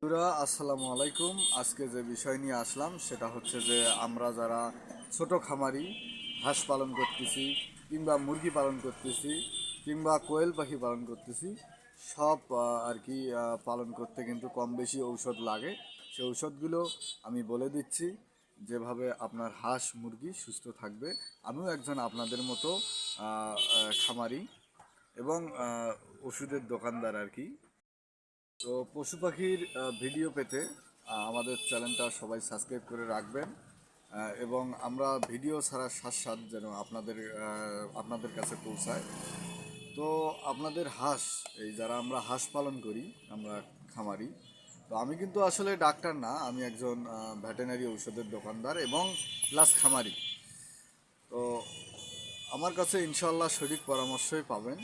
আসসালামু আলাইকুম। আজকে যে বিষয় নিয়ে আসলাম সেটা হচ্ছে যে আমরা যারা ছোট খামারি হাঁস পালন করতেছি কিংবা মুরগি পালন করতেছি কিংবা কোয়েল পাখি পালন করতেছি সব আর কি পালন করতে কিন্তু কম বেশি ঔষধ লাগে। সেই ঔষধগুলো আমি বলে দিচ্ছি যেভাবে আপনার হাঁস মুরগি সুস্থ থাকবে। আমিও একজন আপনাদের মতো খামারি এবং ওষুধের দোকানদার আর কি। তো পশু পাখির ভিডিও পেতে আমাদের চ্যানেলটা সবাই সাবস্ক্রাইব করে রাখবেন এবং আমরা ভিডিও ছাড়ার সাথে সাথে যেন আপনাদের কাছে পৌঁছায়। তো আপনাদের হাঁস, এই যারা আমরা হাঁস পালন করি, আমরা খামারি, তো আমি কিন্তু আসলে ডাক্তার না, আমি একজন ভেটেরিনারি ঔষধের দোকানদার এবং প্লাস খামারি। তো আমার কাছে ইনশাল্লাহ সঠিক পরামর্শই পাবেন।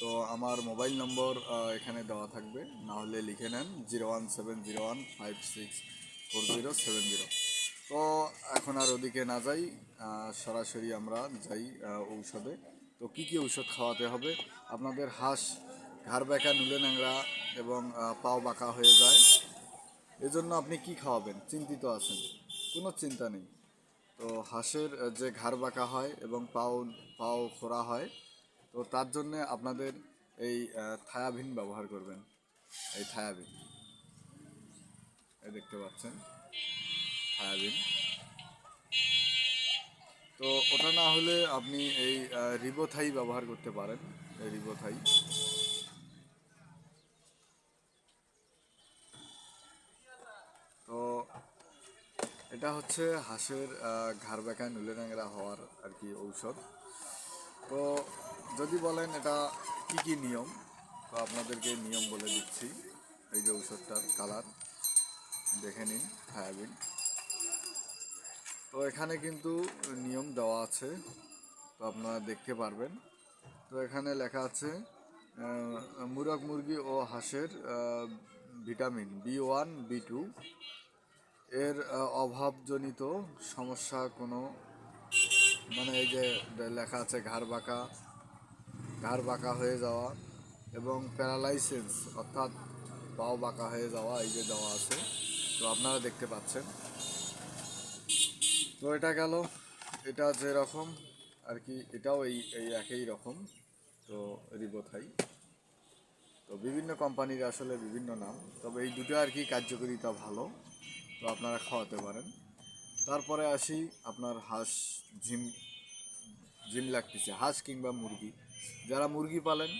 তো আমার মোবাইল নম্বর এখানে দেওয়া থাকবে, না হলে লিখে নেন 01701564070। তো এখন আর ওদিকে না যাই, সরাসরি আমরা যাই ঔষধে। তো কী কী ঔষধ খাওয়াতে হবে? আপনাদের হাঁস ঘাড় ব্যাকা, নুলে ন্যাংরা এবং পাও বাঁকা হয়ে যায়, এজন্য আপনি কি খাওয়াবেন? চিন্তিত আছেন? কোনো চিন্তা নেই। তো হাঁসের যে ঘাড় বাঁকা হয় এবং পাও পাও খোঁড়া হয়, তো তার জন্যে আপনাদের এই থায়াবিন ব্যবহার করবেন। এই থায়াবিন, এই দেখতে পাচ্ছেন থায়াবিন। তো ওটা না হলে আপনি এই রিবোথাই ব্যবহার করতে পারেন। এই রিবোথাই, তো এটা হচ্ছে হাঁসের ঘাড় ব্যাকা নুলে ন্যাংরা হওয়ার আর কি ঔষধ। তো যদি বলেন এটা কি কি নিয়ম, তো আপনাদেরকে নিয়ম বলে দিচ্ছি। এই যে ঔষধটার কালার দেখে নিন, থায়াবিন। তো এখানে কিন্তু নিয়ম দেওয়া আছে, তো আপনারা দেখতে পারবেন। তো এখানে লেখা আছে মুরগ মুরগি ও হাঁসের ভিটামিন B1 B2 এর অভাবজনিত সমস্যা কোনো, মানে এই যে লেখা আছে ঘাড় বাঁকা হয়ে যাওয়া এবং প্যারালাইসিস অর্থাৎ পাও বাঁকা হয়ে যাওয়া, এই যে দেওয়া আছে। তো আপনারা দেখতে পাচ্ছেন। তো এটা গেল, এটা যেরকম আর কি, এটাও এই এই একই রকম। তো রিবোথাই, তো বিভিন্ন কোম্পানির আসলে বিভিন্ন নাম, তবে এই দুটো আর কি কার্যকারিতা ভালো, তো আপনারা খাওয়াতে পারেন। তারপরে আসি আপনার হাঁস ঝিম ঝিম লাগতেছে, হাঁস কিংবা মুরগি, যারা মুরগি পালেন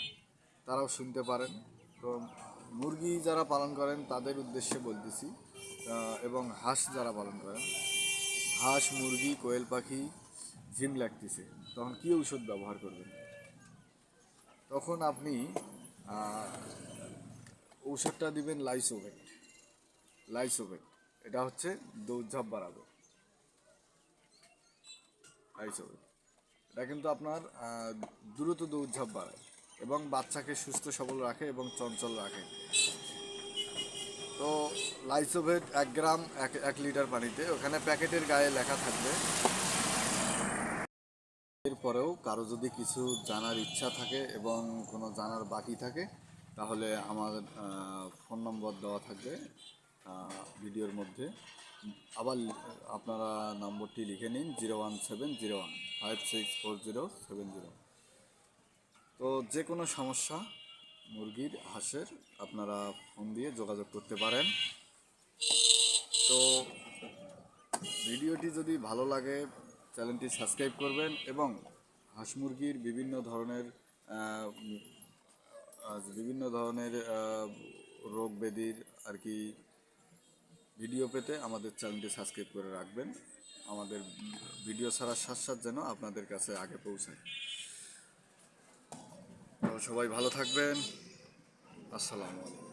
তারাও শুনতে পারেন। তো মুরগি যারা পালন করেন তাদের উদ্দেশ্যে বলতেছি, এবং হাঁস যারা পালন করেন, হাঁস মুরগি কোয়েল পাখি ঝিম লাগতেছে, তখন কী ঔষধ ব্যবহার করবেন? তখন আপনি ঔষধটা দিবেন লাইসোভেট। লাইসোভেট এটা হচ্ছে দৌড়ঝাঁপ বাড়াবে। লাইসোভেট এটা কিন্তু আপনার দ্রুত দৌড়ঝাঁপ বাড়ায় এবং বাচ্চাকে সুস্থ সবল রাখে এবং চঞ্চল রাখে। তো লাইসোভেট 1 গ্রাম 1 লিটার পানিতে, ওখানে প্যাকেটের গায়ে লেখা থাকবে। এরপরেও কারো যদি কিছু জানার ইচ্ছা থাকে এবং কোনো জানার বাকি থাকে, তাহলে আমার ফোন নম্বর দেওয়া থাকবে ভিডিওর মধ্যে। আবার আপনারা নম্বরটি লিখে নিন 01701564070। তো যে কোনো সমস্যা মুরগির হাঁসের আপনারা ফোন দিয়ে যোগাযোগ করতে পারেন। তো ভিডিওটি যদি ভালো লাগে চ্যানেলটি সাবস্ক্রাইব করবেন এবং হাঁস মুরগির বিভিন্ন ধরনের রোগ ব্যাধির আর কি ভিডিও পেতে আমাদের চ্যানেলটি সাবস্ক্রাইব করে রাখবেন। আমাদের ভিডিও ছাড়ার সাথে সাথে যেন আপনাদের কাছে আগে পৌঁছায়। তো সবাই ভালো থাকবেন। আসসালামু আলাইকুম।